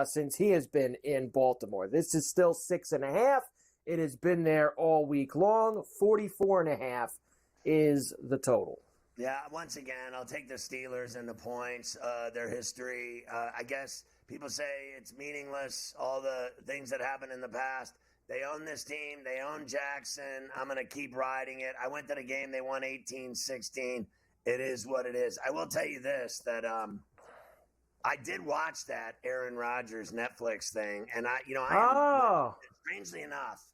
since he has been in Baltimore. This is still 6.5. It has been there all week long. 44.5 is the total. Yeah, once again, I'll take the Steelers and the points, their history. I guess people say it's meaningless, all the things that happened in the past. They own this team. They own Jackson. I'm going to keep riding it. I went to the game. They won 18-16. It is what it is. I will tell you this, that I did watch that Aaron Rodgers Netflix thing, and strangely enough,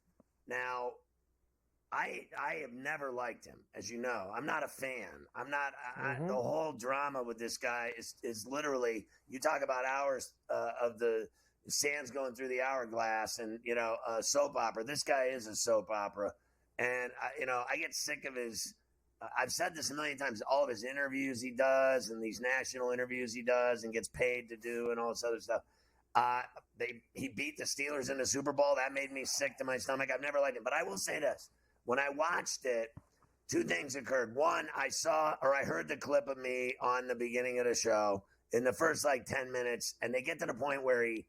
now I have never liked him, as you know. I'm not a fan. I'm not. The whole drama with this guy is literally, you talk about hours of the sands going through the hourglass, and a soap opera. This guy is a soap opera, and I get sick of his. I've said this a million times. All of his interviews he does, and these national interviews he does, and gets paid to do, and all this other stuff. He beat the Steelers in the Super Bowl. That made me sick to my stomach. I've never liked him, but I will say this: when I watched it, two things occurred. One, I heard the clip of me on the beginning of the show in the first 10 minutes, and they get to the point where he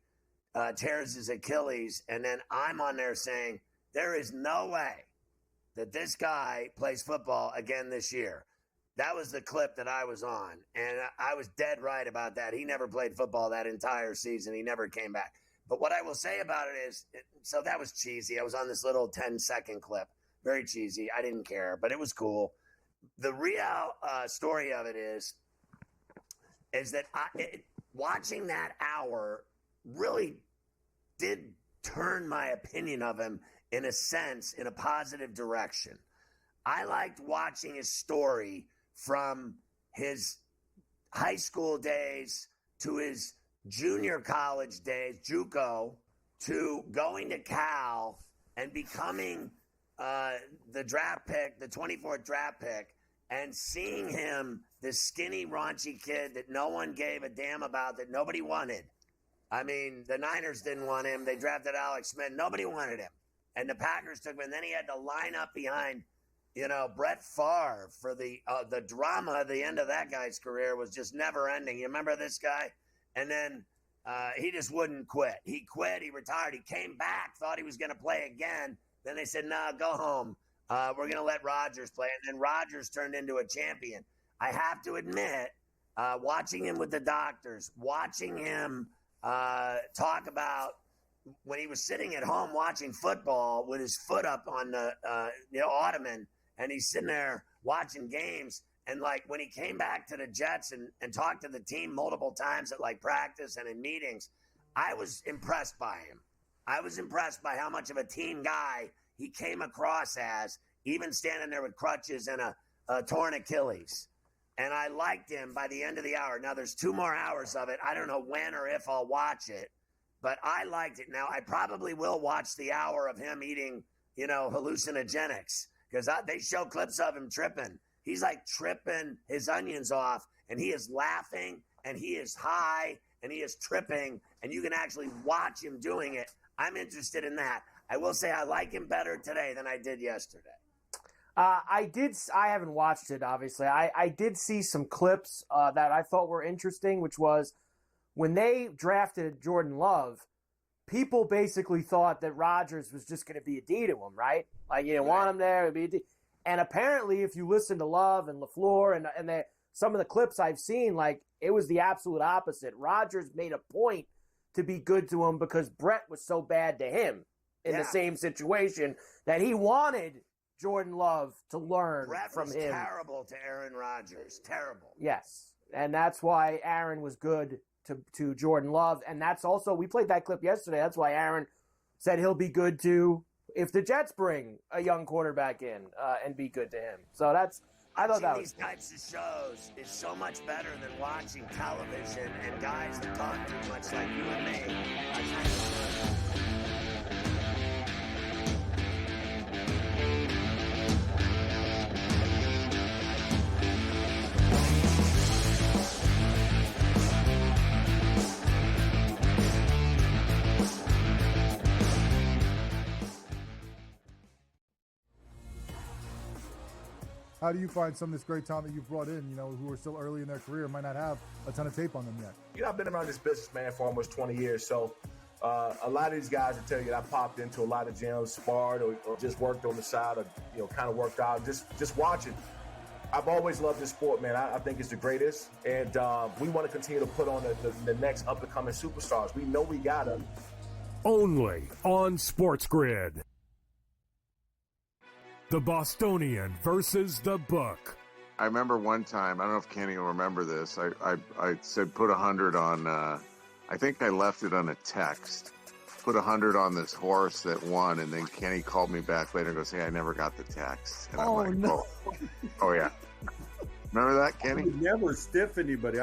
tears his Achilles, and then I'm on there saying there is no way that this guy plays football again this year. That was the clip that I was on, and I was dead right about that. He never played football that entire season. He never came back. But what I will say about it is, so that was cheesy. I was on this little 10-second clip. Very cheesy. I didn't care, but it was cool. The real story of it is that watching that hour really did turn my opinion of him, in a sense, in a positive direction. I liked watching his story from his high school days to his junior college days, JUCO, to going to Cal and becoming the draft pick, the 24th draft pick, and seeing him, this skinny, raunchy kid that no one gave a damn about, that nobody wanted. I mean, the Niners didn't want him. They drafted Alex Smith. Nobody wanted him. And the Packers took him, and then he had to line up behind, Brett Favre for the drama at the end of that guy's career was just never ending. You remember this guy? And then he just wouldn't quit. He quit. He retired. He came back, thought he was going to play again. Then they said, "No, go home. We're going to let Rodgers play." And then Rodgers turned into a champion. I have to admit, watching him with the doctors, watching him talk about when he was sitting at home watching football with his foot up on the ottoman, and he's sitting there watching games, and when he came back to the Jets and talked to the team multiple times at practice and in meetings, I was impressed by him. I was impressed by how much of a team guy he came across as, even standing there with crutches and a torn Achilles. And I liked him by the end of the hour. Now, there's 2 more hours of it. I don't know when or if I'll watch it, but I liked it. Now, I probably will watch the hour of him eating, hallucinogenics, because they show clips of him tripping. He's tripping his onions off, and he is laughing, and he is high, and he is tripping, and you can actually watch him doing it. I'm interested in that. I will say I like him better today than I did yesterday. I haven't watched it, obviously. I did see some clips that I thought were interesting, which was when they drafted Jordan Love, people basically thought that Rodgers was just going to be a D to him, right? You didn't want him there. It'd be a D. And apparently, if you listen to Love and LaFleur and some of the clips I've seen, it was the absolute opposite. Rodgers made a point to be good to him because Brett was so bad to him in the same situation that he wanted Jordan Love to learn from him. Brett was terrible to Aaron Rodgers. Terrible. Yes. And that's why Aaron was good to Jordan Love. And that's also, we played that clip yesterday. That's why Aaron said he'll be good to if the Jets bring a young quarterback in and be good to him. So I thought that was these types of shows is so much better than watching television and guys that talk too much like you and me. How do you find some of this great talent that you've brought in, who are still early in their career, might not have a ton of tape on them yet? I've been around this business, man, for almost 20 years. So a lot of these guys will tell you that I popped into a lot of gyms, sparred or just worked on the side or, kind of worked out, just watching. I've always loved this sport, man. I think it's the greatest. And we want to continue to put on the next up-and-coming superstars. We know we got them. Only on SportsGrid. The Bostonian versus the Book. I remember one time, I don't know if Kenny will remember this, I said put 100 on, I think I left it on a text. Put 100 on this horse that won, and then Kenny called me back later and goes, hey, I never got the text. And I'm like, no. Oh yeah. Remember that, Kenny? I would never stiff anybody.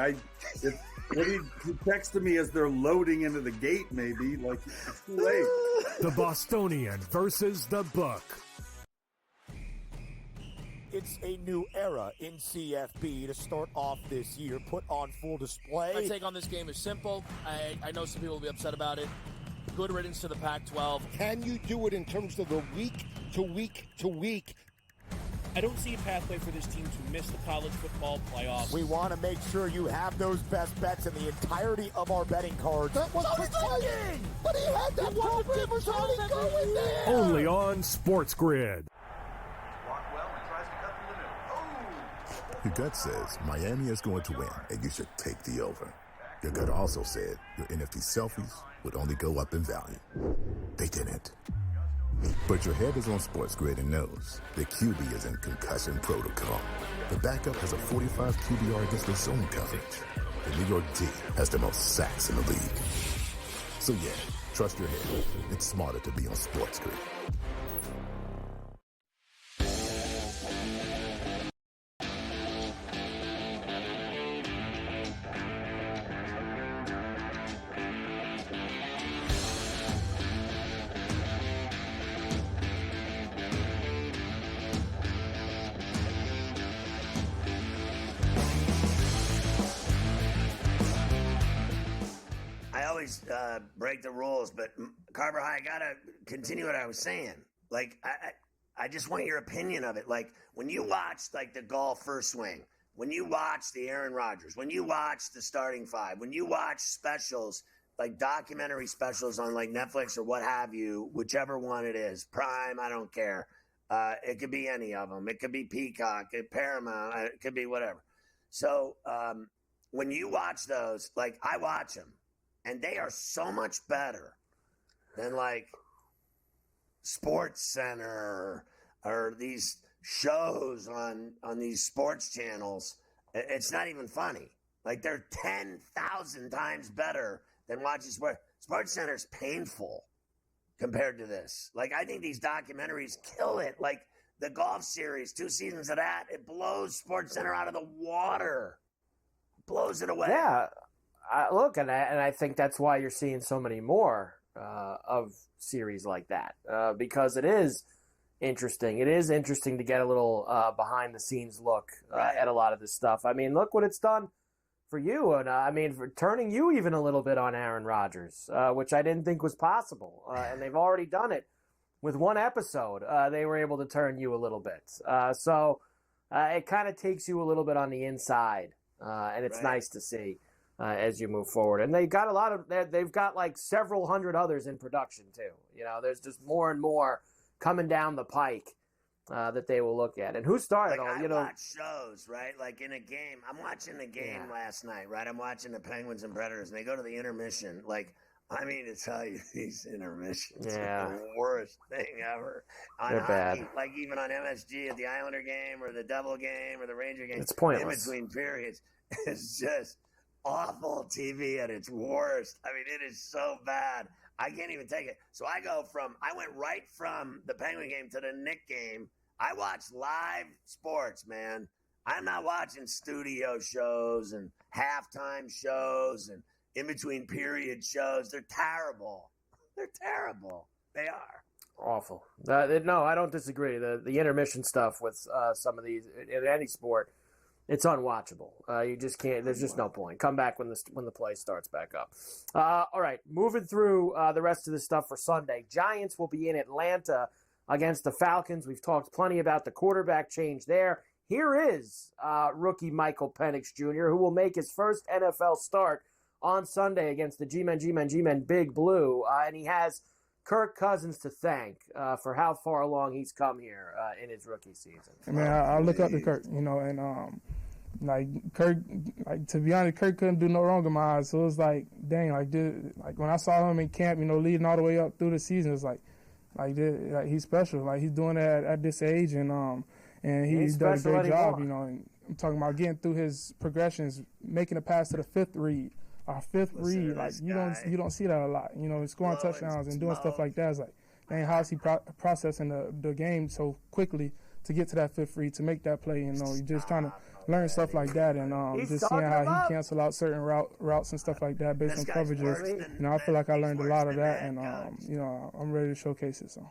He texted me as they're loading into the gate, maybe. Like, it's too late. The Bostonian versus the Book. It's a new era in CFB to start off this year, put on full display. My take on this game is simple. I know some people will be upset about it. Good riddance to the Pac-12. Can you do it in terms of the week to week to week? I don't see a pathway for this team to miss the college football playoffs. We want to make sure you have those best bets in the entirety of our betting cards. That was thinking! But he had that wide receiver trying to go in there! Only on SportsGrid. Your gut says Miami is going to win, and you should take the over. Your gut also said your NFT selfies would only go up in value. They didn't. But your head is on SportsGrid and knows the QB is in concussion protocol. The backup has a 45 QBR against the zone coverage. The New York D has the most sacks in the league. So yeah, trust your head. It's smarter to be on SportsGrid. Break the rules, but Carver, I gotta continue what I was saying. Like, I just want your opinion of it. Like, when you watch like the golf first swing, when you watch the Aaron Rodgers, when you watch the starting five, when you watch specials like documentary specials on like Netflix or what have you, whichever one it is, Prime, I don't care. It could be any of them. It could be Peacock, Paramount, it could be whatever. So when you watch those, like I watch them. And they are so much better than like Sports Center or these shows on these sports channels. It's not even funny. Like they're 10,000 times better than watching sports. Sports Center is painful compared to this. Like I think these documentaries kill it. Like the golf series, 2 seasons of that, it blows Sports Center out of the water. Blows it away. Yeah. Look, and I think that's why you're seeing so many more of series like that because it is interesting. It is interesting to get a little behind-the-scenes look at a lot of this stuff. I mean, look what it's done for you, and I mean, for turning you even a little bit on Aaron Rodgers, which I didn't think was possible, and they've already done it with one episode. They were able to turn you a little bit, so it kind of takes you a little bit on the inside, and it's nice to see. As you move forward. And they've got like several hundred others in production too. You know, there's just more and more coming down the pike that they will look at. And who started all, I watch shows, right? Like in a game. I'm watching the game last night, right? I'm watching the Penguins and Predators, and they go to the intermission. Like, I mean to tell you, these intermissions are the worst thing ever. They're bad. Like even on MSG at the Islander game or the Devil game or the Ranger game. It's pointless. In between periods. It's just awful TV at its worst. I mean, it is so bad. I can't even take it. So I went right from the Penguin game to the Knick game. I watch live sports, man. I'm not watching studio shows and halftime shows and in between period shows. They're terrible. They're terrible. They are. Awful. No, I don't disagree. The intermission stuff with some of these in any sport, it's unwatchable. You just can't. There's just no point. Come back when the play starts back up. All right, moving through the rest of the stuff for Sunday. Giants will be in Atlanta against the Falcons. We've talked plenty about the quarterback change there. Here is rookie Michael Penix Jr., who will make his first NFL start on Sunday against the G-Men Big Blue. And he has Kirk Cousins to thank for how far along he's come here in his rookie season. I mean, I look up to Kirk, and Kirk, to be honest, Kirk couldn't do no wrong in my eyes. So it was like, dang, when I saw him in camp, leading all the way up through the season, it's like he's special. Like he's doing it at this age, and he's done a great job. And I'm talking about getting through his progressions, making a pass to the fifth read. Our fifth read, you don't see that a lot. Scoring touchdowns and doing stuff like that. It's like, dang, how is he processing the game so quickly to get to that fifth read, to make that play? You're just trying to learn stuff like that, and just seeing how he cancel out certain routes and stuff like that based on coverages. I feel like I learned a lot of that, and I'm ready to showcase it. So.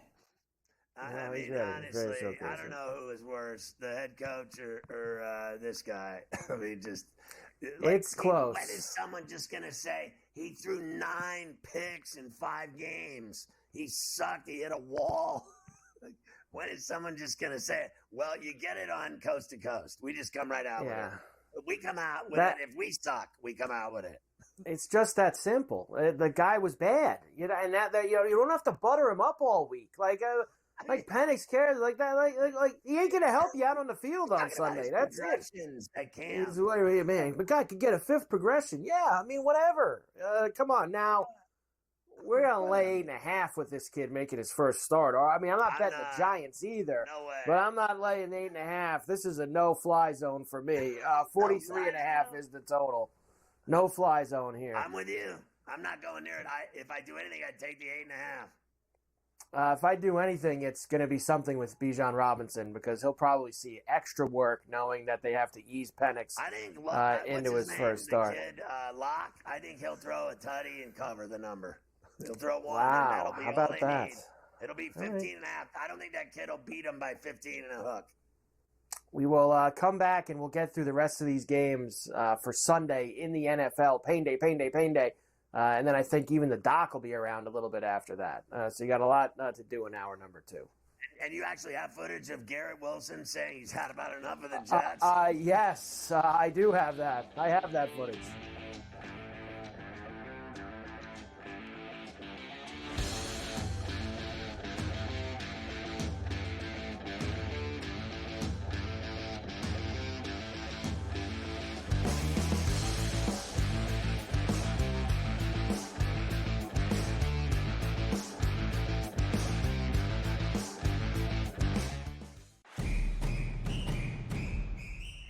I mean, honestly, I don't know who is worse, the head coach or this guy. I mean, just it's close. When is someone just gonna say he threw 9 picks in 5 games? He sucked. He hit a wall. When is someone just going to say it? Well, you get it on Coast to Coast. We just come right out with it. We come out with it. If we suck, we come out with it. It's just that simple. The guy was bad, and that you don't have to butter him up all week. Like Penix cares like that. Like he ain't gonna help you out on the field on Sunday. That's it. I can't. Man, the guy could get a 5th progression. Yeah, I mean whatever. Come on now. We're going to lay 8.5 with this kid making his first start. I mean, I'm not betting the Giants either. No way. But I'm not laying 8.5. This is a no-fly zone for me. 43.5 is the total. No-fly zone here. I'm with you. I'm not going near it. If I do anything, I'd take the 8.5. If I do anything, it's going to be something with Bijan Robinson because he'll probably see extra work knowing that they have to ease Penix into his first start. The kid, Locke, I think he'll throw a tutty and cover the number. He'll throw 1, wow, and that'll be how about all they that? need. It'll be 15.5. I don't think that kid will beat him by 15 and a hook. We will come back and we'll get through the rest of these games for Sunday in the NFL. Pain day. And then I think even the doc will be around a little bit after that. So you got a lot to do in hour number 2. And you actually have footage of Garrett Wilson saying he's had about enough of the Jets? Yes, I do have that. I have that footage.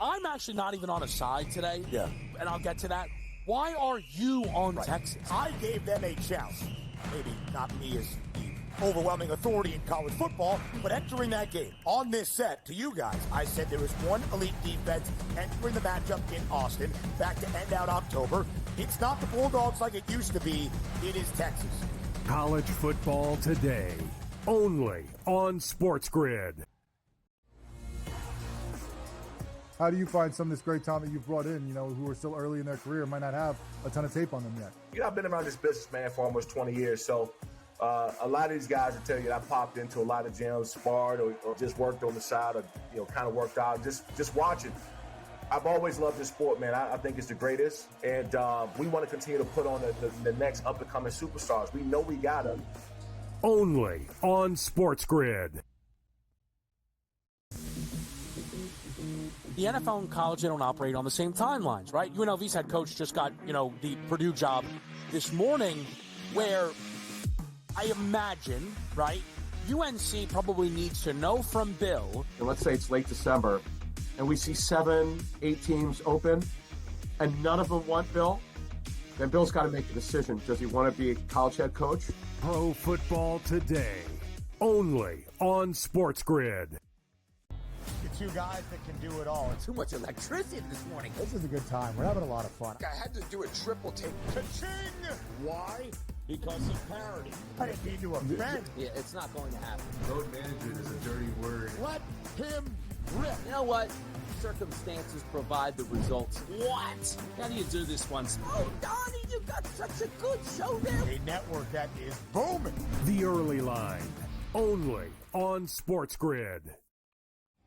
I'm actually not even on a side today. Yeah. And I'll get to that. Why are you on Texas? I gave them a chance. Maybe not me as the overwhelming authority in college football, but entering that game on this set to you guys, I said there was one elite defense entering the matchup in Austin back to end out October. It's not the Bulldogs like it used to be. It is Texas. College football today, only on SportsGrid. How do you find some of this great talent that you've brought in, who are still early in their career, might not have a ton of tape on them yet? I've been around this business, man, for almost 20 years. So a lot of these guys will tell you that I popped into a lot of gyms, sparred or just worked on the side or, kind of worked out, just watching. I've always loved this sport, man. I think it's the greatest. And we want to continue to put on the next up-and-coming superstars. We know we got them. Only on SportsGrid. The NFL and college, they don't operate on the same timelines, right? UNLV's head coach just got, the Purdue job this morning, where I imagine, right, UNC probably needs to know from Bill. And let's say it's late December, and we see 7, 8 teams open, and none of them want Bill, then Bill's got to make a decision. Does he want to be a college head coach? Pro football today, only on SportsGrid. The two guys that can do it all. Too much electricity this morning. This is a good time. We're having a lot of fun. I had to do a triple take. Ka-ching! Why? Because of parity. I didn't mean to offend. Yeah, it's not going to happen. Road management is a dirty word. Let him rip. You know what? Circumstances provide the results. What? How do you do this once? Oh, Donnie, you got such a good show there. A network that is booming. The Early Line, only on SportsGrid.